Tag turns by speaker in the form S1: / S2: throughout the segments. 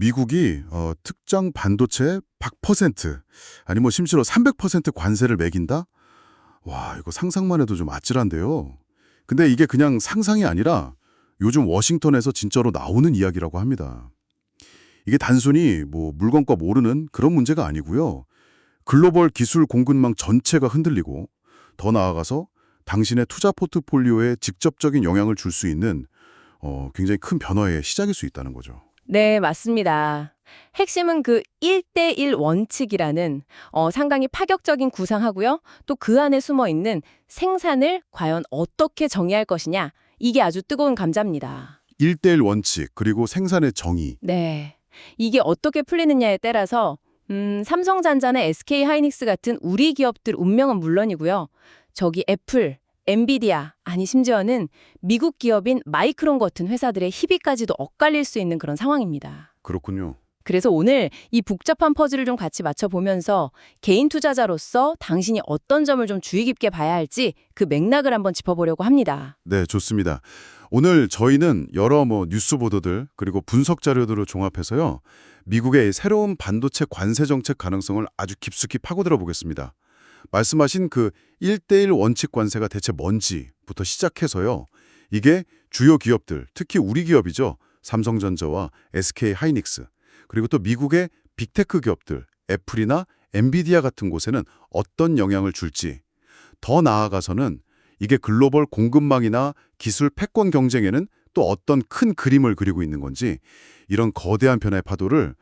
S1: 미국이 특정 반도체에 100% 아니 뭐 심지어 300% 관세를 매긴다? 와, 이거 상상만 해도 좀 아찔한데요. 근데 이게 그냥 상상이 아니라 요즘 워싱턴에서 진짜로 나오는 이야기라고 합니다. 이게 단순히 뭐 물건값 오르는 그런 문제가 아니고요. 글로벌 기술 공급망 전체가 흔들리고 더 나아가서 당신의 투자 포트폴리오에 직접적인 영향을 줄 수 있는 굉장히 큰 변화의 시작일 수 있다는 거죠.
S2: 네, 맞습니다. 핵심은 그 1대1 원칙이라는 상당히 파격적인 구상하고요. 또 그 안에 숨어 있는 생산을 과연 어떻게 정의할 것이냐. 이게 아주 뜨거운 감자입니다.
S1: 1대1 원칙, 그리고 생산의 정의.
S2: 네. 이게 어떻게 풀리느냐에 따라서 삼성전자나 SK하이닉스 같은 우리 기업들 운명은 물론이고요. 저기 애플, 엔비디아, 아니 심지어는 미국 기업인 마이크론 같은 회사들의 희비까지도 엇갈릴 수 있는 그런 상황입니다.
S1: 그렇군요.
S2: 그래서 오늘 이 복잡한 퍼즐을 좀 같이 맞춰보면서 개인 투자자로서 당신이 어떤 점을 좀 주의 깊게 봐야 할지 그 맥락을 한번 짚어보려고 합니다.
S1: 네, 좋습니다. 오늘 저희는 여러 뉴스 보도들 그리고 분석 자료들을 종합해서요. 미국의 새로운 반도체 관세 정책 가능성을 아주 깊숙이 파고들어 보겠습니다. 말씀하신 그 1대1 원칙 관세가 대체 뭔지부터 시작해서요. 이게 주요 기업들, 특히 우리 기업이죠. 삼성전자와 SK하이닉스, 그리고 또 미국의 빅테크 기업들, 애플이나 엔비디아 같은 곳에는 어떤 영향을 줄지, 더 나아가서는 이게 글로벌 공급망이나 기술 패권 경쟁에는 또 어떤 큰 그림을 그리고 있는 건지, 이런 거대한 변화의 파도를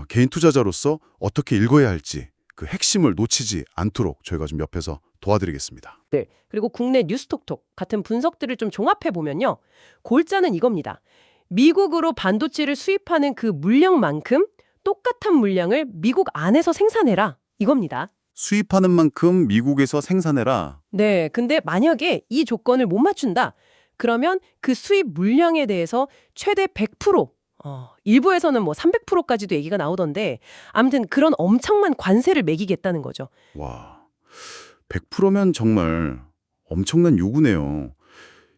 S1: 개인 투자자로서 어떻게 읽어야 할지 그 핵심을 놓치지 않도록 저희가 좀 옆에서 도와드리겠습니다.
S3: 네. 그리고 국내 뉴스톡톡 같은 분석들을 좀 종합해 보면요. 골자는 이겁니다. 미국으로 반도체를 수입하는 그 물량만큼 똑같은 물량을 미국 안에서 생산해라. 이겁니다.
S1: 수입하는 만큼 미국에서 생산해라.
S3: 네. 근데 만약에 이 조건을 못 맞춘다. 그러면 그 수입 물량에 대해서 최대 100%, 일부에서는 뭐 300%까지도 얘기가 나오던데 아무튼 그런 엄청난 관세를 매기겠다는 거죠.
S1: 와, 100%면 정말 엄청난 요구네요.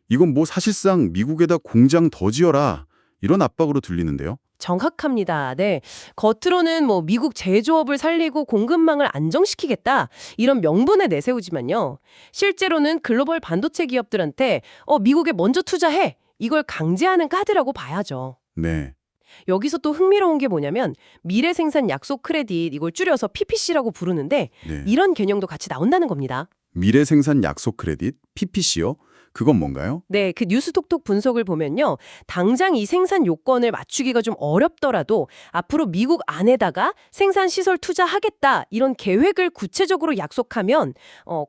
S1: 이건 뭐 사실상 미국에다 공장 더 지어라 이런 압박으로 들리는데요.
S3: 정확합니다. 네. 겉으로는 뭐 미국 제조업을 살리고 공급망을 안정시키겠다 이런 명분을 내세우지만요. 실제로는 글로벌 반도체 기업들한테 미국에 먼저 투자해 이걸 강제하는 카드라고 봐야죠.
S1: 네.
S3: 여기서 또 흥미로운 게 뭐냐면 미래 생산 약속 크레딧 이걸 줄여서 PPC라고 부르는데
S1: 네.
S3: 이런 개념도 같이 나온다는 겁니다.
S1: 미래 생산 약속 크레딧, PPC요? 그건 뭔가요?
S3: 네, 그 뉴스톡톡 분석을 보면요. 당장 이 생산 요건을 맞추기가 좀 어렵더라도 앞으로 미국 안에다가 생산 시설 투자하겠다 이런 계획을 구체적으로 약속하면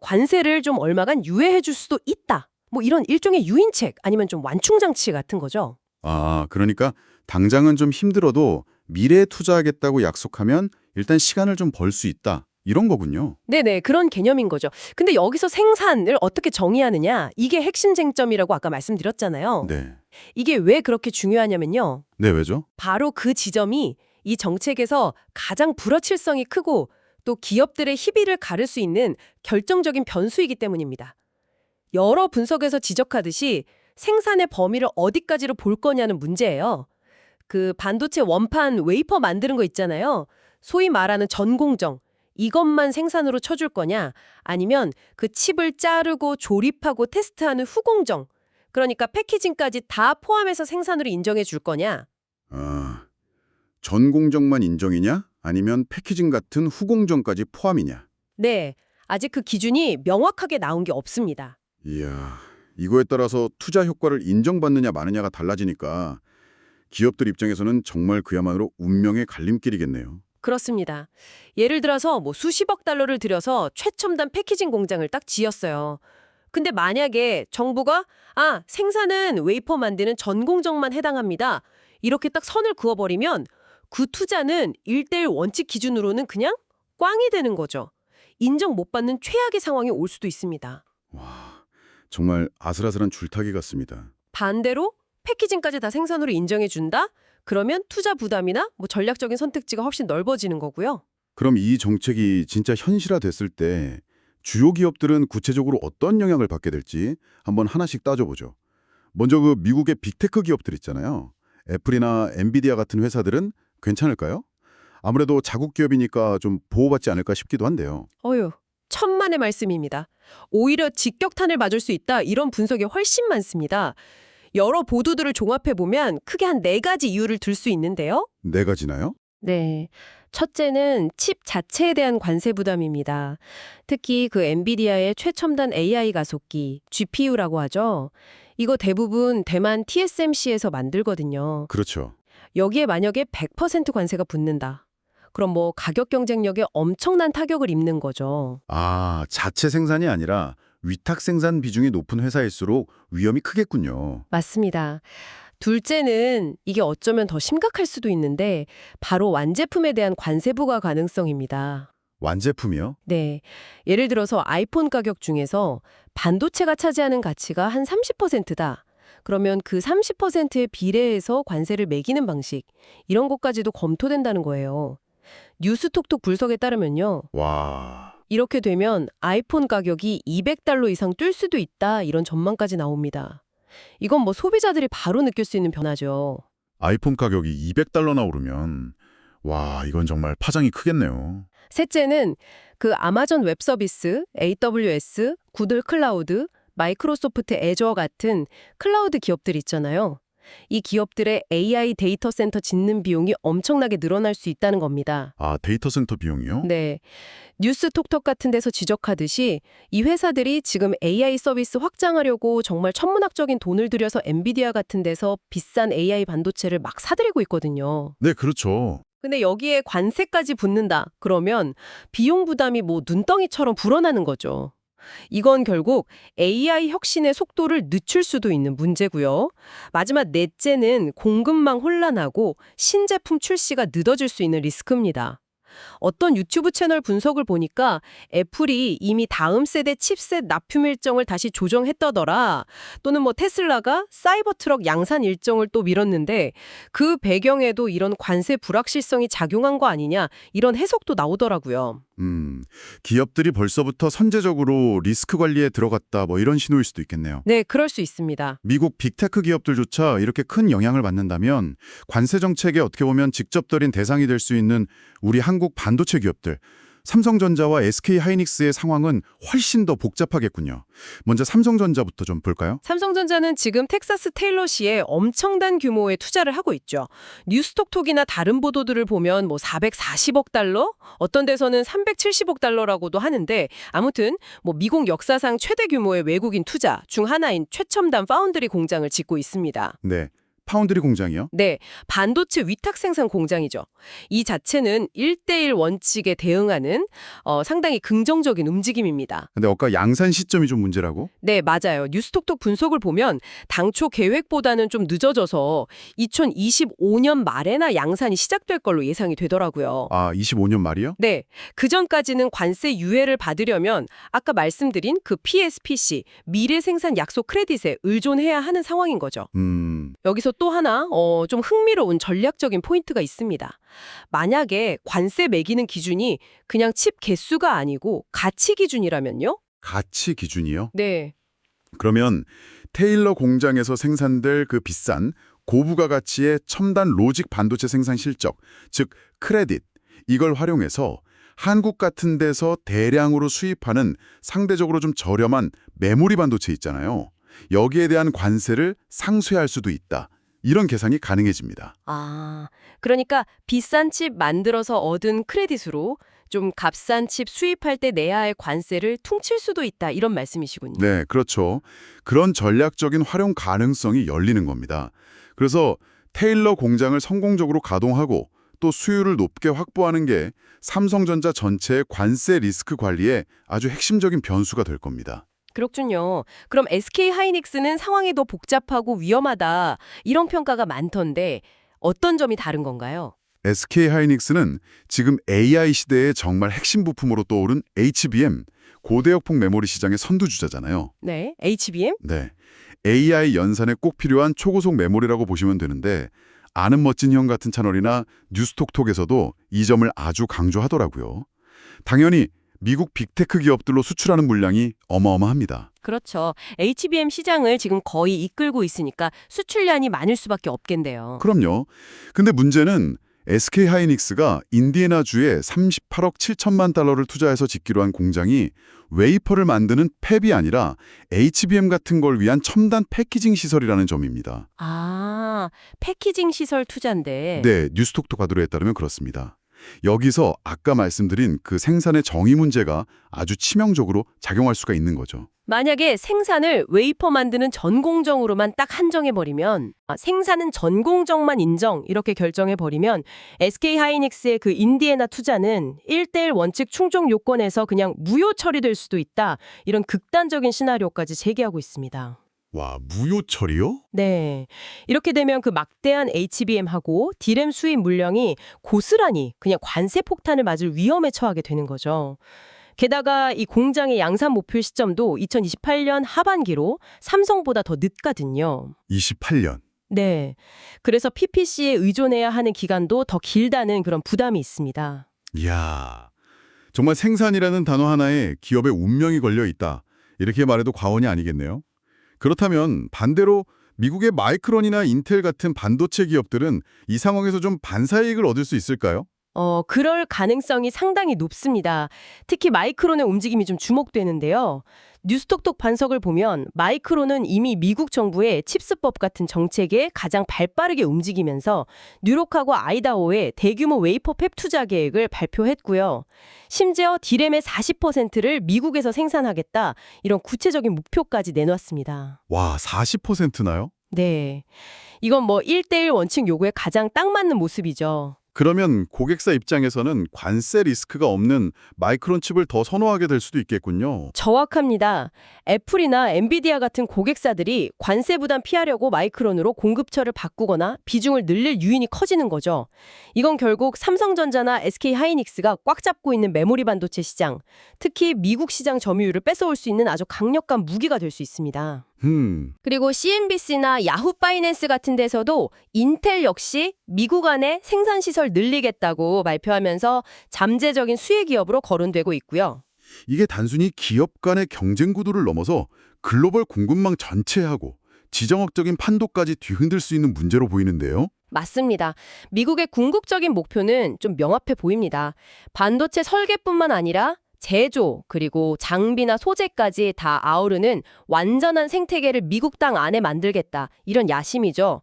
S3: 관세를 좀 얼마간 유예해 줄 수도 있다. 뭐 이런 일종의 유인책 아니면 좀 완충장치 같은 거죠.
S1: 아, 그러니까 당장은 좀 힘들어도 미래에 투자하겠다고 약속하면 일단 시간을 좀 벌 수 있다. 이런 거군요.
S3: 네네, 그런 개념인 거죠. 근데 여기서 생산을 어떻게 정의하느냐, 이게 핵심 쟁점이라고 아까 말씀드렸잖아요.
S1: 네.
S3: 이게 왜 그렇게 중요하냐면요.
S1: 네, 왜죠?
S3: 바로 그 지점이 이 정책에서 가장 불확실성이 크고 또 기업들의 희비를 가를 수 있는 결정적인 변수이기 때문입니다. 여러 분석에서 지적하듯이 생산의 범위를 어디까지로 볼 거냐는 문제예요. 그 반도체 원판 웨이퍼 만드는 거 있잖아요. 소위 말하는 전공정. 이것만 생산으로 쳐줄 거냐? 아니면 그 칩을 자르고 조립하고 테스트하는 후공정. 그러니까 패키징까지 다 포함해서 생산으로 인정해 줄 거냐?
S1: 아, 전 공정만 인정이냐? 아니면 패키징 같은 후공정까지 포함이냐?
S3: 네, 아직 그 기준이 명확하게 나온 게 없습니다.
S1: 이야, 이거에 따라서 투자 효과를 인정받느냐 마느냐가 달라지니까 기업들 입장에서는 정말 그야말로 운명의 갈림길이겠네요.
S3: 그렇습니다. 예를 들어서 뭐 수십억 달러를 들여서 최첨단 패키징 공장을 딱 지었어요. 근데 만약에 정부가 생산은 웨이퍼 만드는 전공정만 해당합니다. 이렇게 딱 선을 그어버리면 그 투자는 1대1 원칙 기준으로는 그냥 꽝이 되는 거죠. 인정 못 받는 최악의 상황이 올 수도 있습니다.
S1: 와, 정말 아슬아슬한 줄타기 같습니다.
S3: 반대로 패키징까지 다 생산으로 인정해준다? 그러면 투자 부담이나 뭐 전략적인 선택지가 훨씬 넓어지는 거고요.
S1: 그럼 이 정책이 진짜 현실화됐을 때 주요 기업들은 구체적으로 어떤 영향을 받게 될지 한번 하나씩 따져보죠. 먼저 그 미국의 빅테크 기업들 있잖아요. 애플이나 엔비디아 같은 회사들은 괜찮을까요? 아무래도 자국 기업이니까 좀 보호받지 않을까 싶기도 한데요.
S3: 어휴, 천만의 말씀입니다. 오히려 직격탄을 맞을 수 있다 이런 분석이 훨씬 많습니다. 여러 보도들을 종합해보면 크게 한 4가지 이유를 들 수 있는데요.
S1: 네 가지나요?
S3: 네. 첫째는 칩 자체에 대한 관세 부담입니다. 특히 그 엔비디아의 최첨단 AI 가속기, GPU라고 하죠. 이거 대부분 대만 TSMC에서 만들거든요.
S1: 그렇죠.
S3: 여기에 만약에 100% 관세가 붙는다. 그럼 뭐 가격 경쟁력에 엄청난 타격을 입는 거죠.
S1: 아, 자체 생산이 아니라 위탁 생산 비중이 높은 회사일수록 위험이 크겠군요.
S3: 맞습니다. 둘째는 이게 어쩌면 더 심각할 수도 있는데 바로 완제품에 대한 관세 부과 가능성입니다.
S1: 완제품이요?
S3: 네. 예를 들어서 아이폰 가격 중에서 반도체가 차지하는 가치가 한 30%다. 그러면 그 30%에 비례해서 관세를 매기는 방식, 이런 것까지도 검토된다는 거예요. 뉴스톡톡 분석에 따르면요.
S1: 와,
S3: 이렇게 되면 아이폰 가격이 $200 이상 뛸 수도 있다, 이런 전망까지 나옵니다. 이건 뭐 소비자들이 바로 느낄 수 있는 변화죠.
S1: 아이폰 가격이 $200나 오르면 와, 이건 정말 파장이 크겠네요.
S3: 셋째는 그 아마존 웹 서비스, AWS, 구글 클라우드, 마이크로소프트 애저 같은 클라우드 기업들 있잖아요. 이 기업들의 AI 데이터 센터 짓는 비용이 엄청나게 늘어날 수 있다는 겁니다.
S1: 아, 데이터 센터 비용이요?
S3: 네. 뉴스톡톡 같은 데서 지적하듯이 이 회사들이 지금 AI 서비스 확장하려고 정말 천문학적인 돈을 들여서 엔비디아 같은 데서 비싼 AI 반도체를 막 사들이고 있거든요.
S1: 네, 그렇죠.
S3: 근데 여기에 관세까지 붙는다. 그러면 비용 부담이 뭐 눈덩이처럼 불어나는 거죠. 이건 결국 AI 혁신의 속도를 늦출 수도 있는 문제고요. 마지막 넷째는 공급망 혼란하고 신제품 출시가 늦어질 수 있는 리스크입니다. 어떤 유튜브 채널 분석을 보니까 애플이 이미 다음 세대 칩셋 납품 일정을 다시 조정했다더라. 또는 뭐 테슬라가 사이버 트럭 양산 일정을 또 미뤘는데 그 배경에도 이런 관세 불확실성이 작용한 거 아니냐, 이런 해석도 나오더라고요.
S1: 기업들이 벌써부터 선제적으로 리스크 관리에 들어갔다 뭐 이런 신호일 수도 있겠네요.
S3: 네, 그럴 수 있습니다.
S1: 미국 빅테크 기업들조차 이렇게 큰 영향을 받는다면 관세 정책에 어떻게 보면 직접적인 대상이 될 수 있는 우리 한국 반도체 기업들, 삼성전자와 SK하이닉스의 상황은 훨씬 더 복잡하겠군요. 먼저 삼성전자부터 좀 볼까요?
S3: 삼성전자는 지금 텍사스 테일러시에 엄청난 규모의 투자를 하고 있죠. 뉴스톡톡이나 다른 보도들을 보면 뭐 440억 달러? 어떤 데서는 370억 달러라고도 하는데 아무튼 뭐 미국 역사상 최대 규모의 외국인 투자 중 하나인 최첨단 파운드리 공장을 짓고 있습니다.
S1: 네, 파운드리 공장이요?
S3: 네, 반도체 위탁 생산 공장이죠. 이 자체는 1대1 원칙에 대응하는 상당히 긍정적인 움직임입니다.
S1: 근데 아까 양산 시점이 좀 문제라고?
S3: 네, 맞아요. 뉴스톡톡 분석을 보면 당초 계획보다는 좀 늦어져서 2025년 말에나 양산이 시작될 걸로 예상이 되더라고요.
S1: 아, 25년 말이요?
S3: 네, 그전까지는 관세 유예를 받으려면 아까 말씀드린 그 PSPC, 미래 생산 약속 크레딧에 의존해야 하는 상황인 거죠. 여기서 또 하나 좀 흥미로운 전략적인 포인트가 있습니다. 만약에 관세 매기는 기준이 그냥 칩 개수가 아니고 가치 기준이라면요?
S1: 가치 기준이요?
S3: 네.
S1: 그러면 테일러 공장에서 생산될 그 비싼 고부가 가치의 첨단 로직 반도체 생산 실적, 즉 크레딧, 이걸 활용해서 한국 같은 데서 대량으로 수입하는 상대적으로 좀 저렴한 메모리 반도체 있잖아요. 여기에 대한 관세를 상쇄할 수도 있다. 이런 계산이 가능해집니다.
S3: 아, 그러니까 비싼 칩 만들어서 얻은 크레딧으로 좀 값싼 칩 수입할 때 내야 할 관세를 퉁칠 수도 있다, 이런 말씀이시군요.
S1: 네, 그렇죠. 그런 전략적인 활용 가능성이 열리는 겁니다. 그래서 테일러 공장을 성공적으로 가동하고 또 수율을 높게 확보하는 게 삼성전자 전체의 관세 리스크 관리에 아주 핵심적인 변수가 될 겁니다.
S3: 그렇군요. 그럼 SK하이닉스는 상황이 더 복잡하고 위험하다, 이런 평가가 많던데 어떤 점이 다른 건가요?
S1: SK하이닉스는 지금 AI 시대의 정말 핵심 부품으로 떠오른 HBM, 고대역폭 메모리 시장의 선두주자잖아요.
S3: 네, HBM?
S1: 네, AI 연산에 꼭 필요한 초고속 메모리라고 보시면 되는데 아는 멋진 형 같은 채널이나 뉴스톡톡에서도 이 점을 아주 강조하더라고요. 당연히 미국 빅테크 기업들로 수출하는 물량이 어마어마합니다.
S3: 그렇죠. HBM 시장을 지금 거의 이끌고 있으니까 수출량이 많을 수밖에 없겠네요.
S1: 그럼요. 근데 문제는 SK 하이닉스가 인디애나주에 38억 7천만 달러를 투자해서 짓기로 한 공장이 웨이퍼를 만드는 팹이 아니라 HBM 같은 걸 위한 첨단 패키징 시설이라는 점입니다.
S3: 아, 패키징 시설 투자인데.
S1: 네, 뉴스톡톡 가도에 따르면 그렇습니다. 여기서 아까 말씀드린 그 생산의 정의 문제가 아주 치명적으로 작용할 수가 있는 거죠.
S3: 만약에 생산을 웨이퍼 만드는 전 공정으로만 딱 한정해버리면, 생산은 전 공정만 인정 이렇게 결정해버리면 SK 하이닉스의 그 인디애나 투자는 1:1 원칙 충족 요건에서 그냥 무효 처리될 수도 있다. 이런 극단적인 시나리오까지 제기하고 있습니다.
S1: 와, 무효 처리요?
S3: 네. 이렇게 되면 그 막대한 HBM하고 D램 수입 물량이 고스란히 그냥 관세 폭탄을 맞을 위험에 처하게 되는 거죠. 게다가 이 공장의 양산 목표 시점도 2028년 하반기로 삼성보다 더 늦거든요.
S1: 28년.
S3: 네. 그래서 PPC에 의존해야 하는 기간도 더 길다는 그런 부담이 있습니다.
S1: 이야, 정말 생산이라는 단어 하나에 기업의 운명이 걸려 있다. 이렇게 말해도 과언이 아니겠네요. 그렇다면 반대로 미국의 마이크론이나 인텔 같은 반도체 기업들은 이 상황에서 좀 반사이익을 얻을 수 있을까요?
S3: 그럴 가능성이 상당히 높습니다. 특히 마이크론의 움직임이 좀 주목되는데요. 뉴스톡톡 반석을 보면 마이크론은 이미 미국 정부의 칩스법 같은 정책에 가장 발빠르게 움직이면서 뉴욕하고 아이다호에 대규모 웨이퍼 팹 투자 계획을 발표했고요. 심지어 D램의 40%를 미국에서 생산하겠다 이런 구체적인 목표까지 내놨습니다.
S1: 와, 40%나요?
S3: 네. 이건 뭐 1:1 원칙 요구에 가장 딱 맞는 모습이죠.
S1: 그러면 고객사 입장에서는 관세 리스크가 없는 마이크론 칩을 더 선호하게 될 수도 있겠군요.
S3: 정확합니다. 애플이나 엔비디아 같은 고객사들이 관세 부담 피하려고 마이크론으로 공급처를 바꾸거나 비중을 늘릴 유인이 커지는 거죠. 이건 결국 삼성전자나 SK 하이닉스가 꽉 잡고 있는 메모리 반도체 시장, 특히 미국 시장 점유율을 뺏어올 수 있는 아주 강력한 무기가 될 수 있습니다.
S2: 그리고 CNBC나 야후 파이낸스 같은 데서도 인텔 역시 미국 안에 생산 시설 늘리겠다고 발표하면서 잠재적인 수혜 기업으로 거론되고 있고요.
S1: 이게 단순히 기업 간의 경쟁 구도를 넘어서 글로벌 공급망 전체하고 지정학적인 판도까지 뒤흔들 수 있는 문제로 보이는데요.
S2: 맞습니다. 미국의 궁극적인 목표는 좀 명확해 보입니다. 반도체 설계뿐만 아니라 제조, 그리고 장비나 소재까지 다 아우르는 완전한 생태계를 미국 땅 안에 만들겠다. 이런 야심이죠.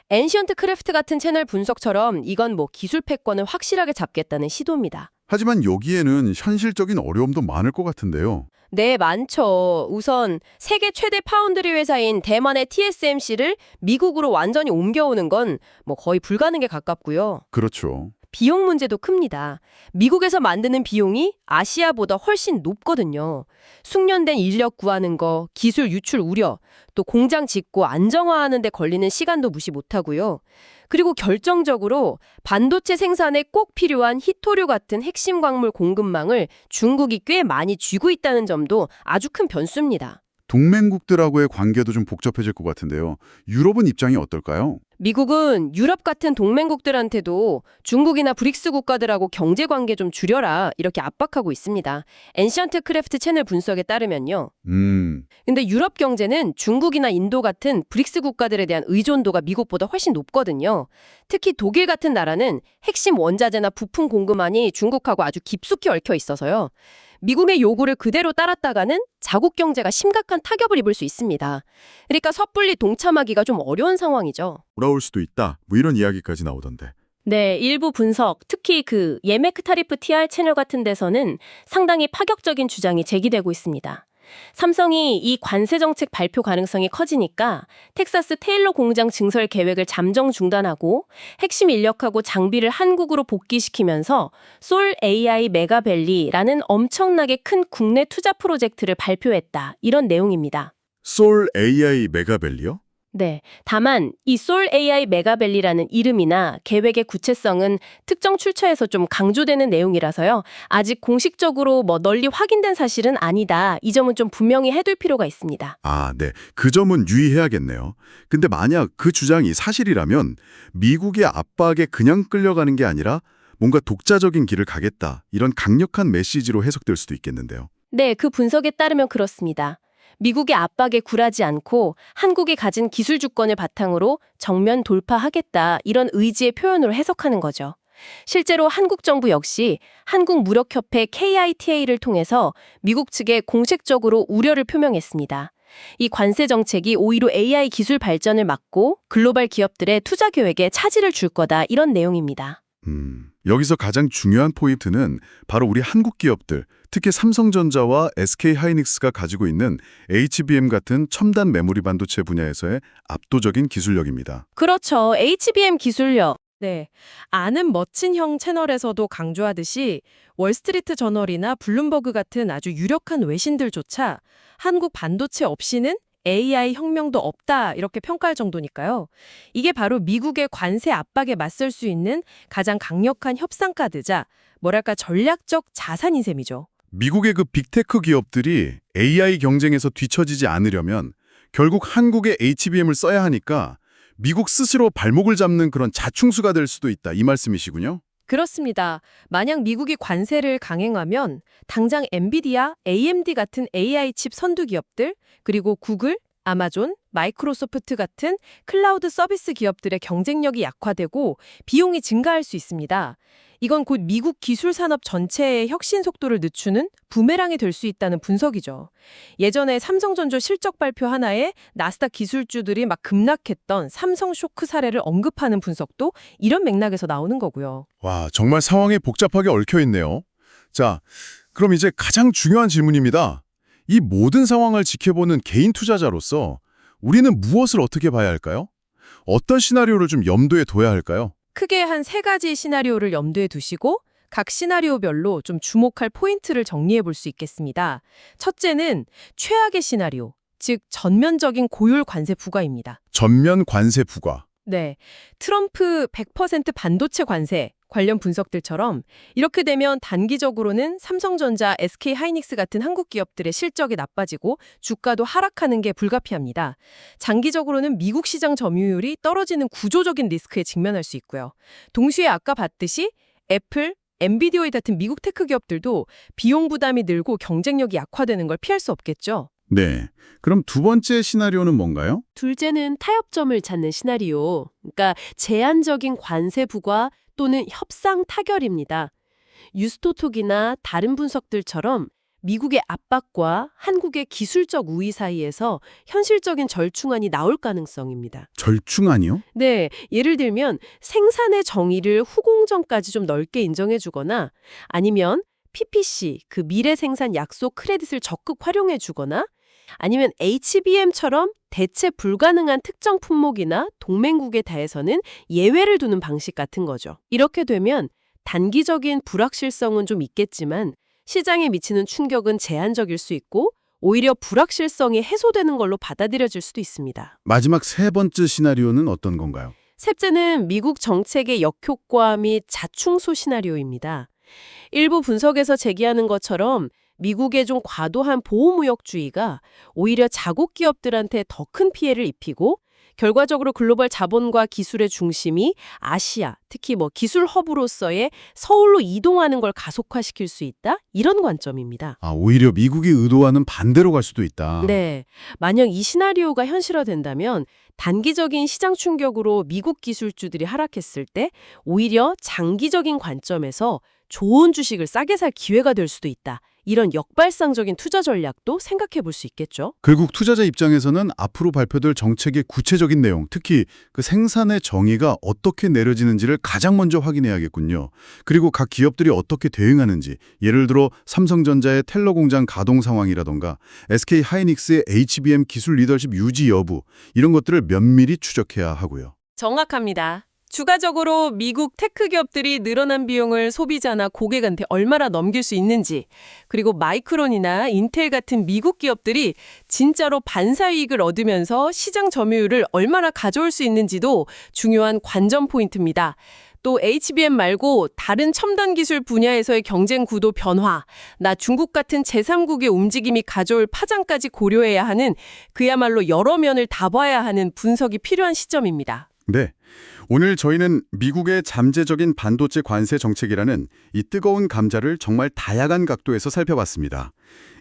S2: 엔시언트 크래프트 같은 채널 분석처럼 이건 뭐 기술 패권을 확실하게 잡겠다는 시도입니다.
S1: 하지만 여기에는 현실적인 어려움도 많을 것 같은데요.
S2: 네, 많죠. 우선 세계 최대 파운드리 회사인 대만의 TSMC를 미국으로 완전히 옮겨오는 건 뭐 거의 불가능에 가깝고요.
S1: 그렇죠.
S2: 비용 문제도 큽니다. 미국에서 만드는 비용이 아시아보다 훨씬 높거든요. 숙련된 인력 구하는 거, 기술 유출 우려, 또 공장 짓고 안정화하는 데 걸리는 시간도 무시 못하고요. 그리고 결정적으로 반도체 생산에 꼭 필요한 히토류 같은 핵심 광물 공급망을 중국이 꽤 많이 쥐고 있다는 점도 아주 큰 변수입니다.
S1: 동맹국들하고의 관계도 좀 복잡해질 것 같은데요. 유럽은 입장이 어떨까요?
S2: 미국은 유럽 같은 동맹국들한테도 중국이나 브릭스 국가들하고 경제관계 좀 줄여라 이렇게 압박하고 있습니다. 엔시언트 크래프트 채널 분석에 따르면요. 근데 유럽 경제는 중국이나 인도 같은 브릭스 국가들에 대한 의존도가 미국보다 훨씬 높거든요. 특히 독일 같은 나라는 핵심 원자재나 부품 공급망이 중국하고 아주 깊숙이 얽혀 있어서요. 미국의 요구를 그대로 따랐다가는 자국 경제가 심각한 타격을 입을 수 있습니다. 그러니까 섣불리 동참하기가 좀 어려운 상황이죠.
S1: 돌아올 수도 있다. 뭐 이런 이야기까지 나오던데.
S2: 네, 일부 분석, 특히 그 예메크 타리프 TR 채널 같은 데서는 상당히 파격적인 주장이 제기되고 있습니다. 삼성이 이 관세 정책 발표 가능성이 커지니까 텍사스 테일러 공장 증설 계획을 잠정 중단하고 핵심 인력하고 장비를 한국으로 복귀시키면서 솔 AI 메가밸리라는 엄청나게 큰 국내 투자 프로젝트를 발표했다. 이런 내용입니다.
S1: 솔 AI 메가밸리요?
S2: 네. 다만 이 솔 AI 메가밸리라는 이름이나 계획의 구체성은 특정 출처에서 좀 강조되는 내용이라서요. 아직 공식적으로 뭐 널리 확인된 사실은 아니다. 이 점은 좀 분명히 해둘 필요가 있습니다.
S1: 아, 네. 그 점은 유의해야겠네요. 근데 만약 그 주장이 사실이라면 미국의 압박에 그냥 끌려가는 게 아니라 뭔가 독자적인 길을 가겠다. 이런 강력한 메시지로 해석될 수도 있겠는데요.
S2: 네, 그 분석에 따르면 그렇습니다. 미국의 압박에 굴하지 않고 한국이 가진 기술 주권을 바탕으로 정면 돌파하겠다 이런 의지의 표현으로 해석하는 거죠.
S3: 실제로 한국 정부 역시 한국무력협회 KITA를 통해서 미국 측에 공식적으로 우려를 표명했습니다. 이 관세 정책이 오히려 AI 기술 발전을 막고 글로벌 기업들의 투자 계획에 차질을 줄 거다 이런 내용입니다.
S1: 여기서 가장 중요한 포인트는 바로 우리 한국 기업들, 특히 삼성전자와 SK하이닉스가 가지고 있는 HBM 같은 첨단 메모리 반도체 분야에서의 압도적인 기술력입니다.
S3: 그렇죠. HBM 기술력. 네. 아는 멋진 형 채널에서도 강조하듯이 월스트리트 저널이나 블룸버그 같은 아주 유력한 외신들조차 한국 반도체 없이는 AI 혁명도 없다 이렇게 평가할 정도니까요. 이게 바로 미국의 관세 압박에 맞설 수 있는 가장 강력한 협상 카드자, 뭐랄까 전략적 자산인 셈이죠.
S1: 미국의 그 빅테크 기업들이 AI 경쟁에서 뒤처지지 않으려면 결국 한국의 HBM을 써야 하니까 미국 스스로 발목을 잡는 그런 자충수가 될 수도 있다, 이 말씀이시군요.
S3: 그렇습니다. 만약 미국이 관세를 강행하면 당장 엔비디아, AMD 같은 AI 칩 선두 기업들, 그리고 구글, 아마존, 마이크로소프트 같은 클라우드 서비스 기업들의 경쟁력이 약화되고 비용이 증가할 수 있습니다. 이건 곧 미국 기술 산업 전체의 혁신 속도를 늦추는 부메랑이 될 수 있다는 분석이죠. 예전에 삼성전자 실적 발표 하나에 나스닥 기술주들이 막 급락했던 삼성 쇼크 사례를 언급하는 분석도 이런 맥락에서 나오는 거고요.
S1: 와, 정말 상황이 복잡하게 얽혀 있네요. 자, 그럼 이제 가장 중요한 질문입니다. 이 모든 상황을 지켜보는 개인 투자자로서 우리는 무엇을 어떻게 봐야 할까요? 어떤 시나리오를 좀 염두에 둬야 할까요?
S3: 크게 한 3가지 시나리오를 염두에 두시고 각 시나리오별로 좀 주목할 포인트를 정리해 볼 수 있겠습니다. 첫째는 최악의 시나리오, 즉 전면적인 고율 관세 부과입니다.
S1: 전면 관세 부과.
S3: 네, 트럼프 100% 반도체 관세 관련 분석들처럼 이렇게 되면 단기적으로는 삼성전자, SK하이닉스 같은 한국 기업들의 실적이 나빠지고 주가도 하락하는 게 불가피합니다. 장기적으로는 미국 시장 점유율이 떨어지는 구조적인 리스크에 직면할 수 있고요. 동시에 아까 봤듯이 애플, 엔비디아 같은 미국 테크 기업들도 비용 부담이 늘고 경쟁력이 약화되는 걸 피할 수 없겠죠.
S1: 네. 그럼 두 번째 시나리오는 뭔가요?
S3: 둘째는 타협점을 찾는 시나리오, 그러니까 제한적인 관세 부과 또는 협상 타결입니다. 유스토톡이나 다른 분석들처럼 미국의 압박과 한국의 기술적 우위 사이에서 현실적인 절충안이 나올 가능성입니다.
S1: 절충안이요?
S3: 네, 예를 들면 생산의 정의를 후공정까지 좀 넓게 인정해주거나 아니면 PPC, 그 미래 생산 약속 크레딧을 적극 활용해주거나 아니면 HBM처럼 대체 불가능한 특정 품목이나 동맹국에 대해서는 예외를 두는 방식 같은 거죠. 이렇게 되면 단기적인 불확실성은 좀 있겠지만 시장에 미치는 충격은 제한적일 수 있고 오히려 불확실성이 해소되는 걸로 받아들여질 수도 있습니다.
S1: 마지막 세 번째 시나리오는 어떤 건가요?
S3: 셋째는 미국 정책의 역효과 및 자충수 시나리오입니다. 일부 분석에서 제기하는 것처럼 미국의 좀 과도한 보호무역주의가 오히려 자국 기업들한테 더 큰 피해를 입히고 결과적으로 글로벌 자본과 기술의 중심이 아시아, 특히 기술 허브로서의 서울로 이동하는 걸 가속화시킬 수 있다? 이런 관점입니다.
S1: 아, 오히려 미국이 의도하는 반대로 갈 수도 있다.
S3: 네. 만약 이 시나리오가 현실화된다면 단기적인 시장 충격으로 미국 기술주들이 하락했을 때 오히려 장기적인 관점에서 좋은 주식을 싸게 살 기회가 될 수도 있다. 이런 역발상적인 투자 전략도 생각해 볼 수 있겠죠.
S1: 결국 투자자 입장에서는 앞으로 발표될 정책의 구체적인 내용, 특히 그 생산의 정의가 어떻게 내려지는지를 가장 먼저 확인해야겠군요. 그리고 각 기업들이 어떻게 대응하는지, 예를 들어 삼성전자의 텔러 공장 가동 상황이라던가 SK하이닉스의 HBM 기술 리더십 유지 여부, 이런 것들을 면밀히 추적해야 하고요.
S3: 정확합니다. 추가적으로 미국 테크 기업들이 늘어난 비용을 소비자나 고객한테 얼마나 넘길 수 있는지, 그리고 마이크론이나 인텔 같은 미국 기업들이 진짜로 반사이익을 얻으면서 시장 점유율을 얼마나 가져올 수 있는지도 중요한 관전 포인트입니다. 또 HBM 말고 다른 첨단 기술 분야에서의 경쟁 구도 변화, 나 중국 같은 제3국의 움직임이 가져올 파장까지 고려해야 하는 그야말로 여러 면을 다 봐야 하는 분석이 필요한 시점입니다.
S1: 네. 오늘 저희는 미국의 잠재적인 반도체 관세 정책이라는 이 뜨거운 감자를 정말 다양한 각도에서 살펴봤습니다.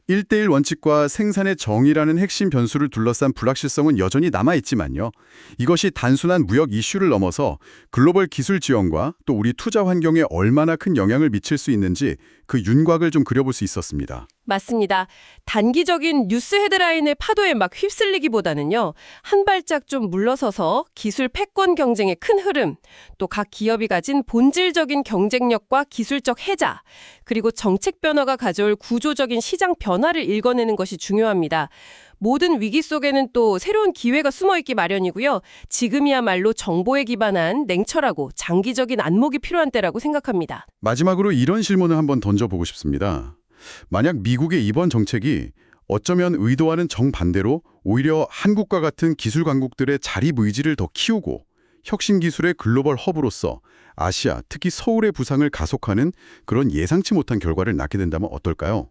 S1: 1대1 원칙과 생산의 정의라는 핵심 변수를 둘러싼 불확실성은 여전히 남아있지만요. 이것이 단순한 무역 이슈를 넘어서 글로벌 기술 지원과 또 우리 투자 환경에 얼마나 큰 영향을 미칠 수 있는지 그 윤곽을 좀 그려볼 수 있었습니다.
S3: 맞습니다. 단기적인 뉴스 헤드라인의 파도에 막 휩쓸리기보다는요. 한 발짝 좀 물러서서 기술 패권 경쟁의 큰 흐름, 또 각 기업이 가진 본질적인 경쟁력과 기술적 혜자, 그리고 정책 변화가 가져올 구조적인 시장 변화를 읽어내는 것이 중요합니다. 모든 위기 속에는 또 새로운 기회가 숨어있기 마련이고요. 지금이야말로 정보에 기반한 냉철하고 장기적인 안목이 필요한 때라고 생각합니다.
S1: 마지막으로 이런 질문을 한번 던져보고 싶습니다. 만약 미국의 이번 정책이 어쩌면 의도와는 정반대로 오히려 한국과 같은 기술 강국들의 자립 의지를 더 키우고 혁신 기술의 글로벌 허브로서 아시아, 특히 서울의 부상을 가속하는 그런 예상치 못한 결과를 낳게 된다면 어떨까요?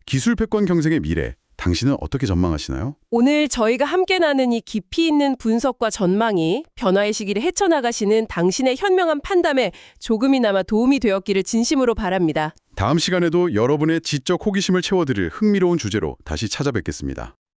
S1: 기술 패권 경쟁의 미래, 당신은 어떻게 전망하시나요?
S3: 오늘 저희가 함께 나눈 이 깊이 있는 분석과 전망이 변화의 시기를 헤쳐나가시는 당신의 현명한 판단에 조금이나마 도움이 되었기를 진심으로 바랍니다.
S1: 다음 시간에도 여러분의 지적 호기심을 채워드릴 흥미로운 주제로 다시 찾아뵙겠습니다.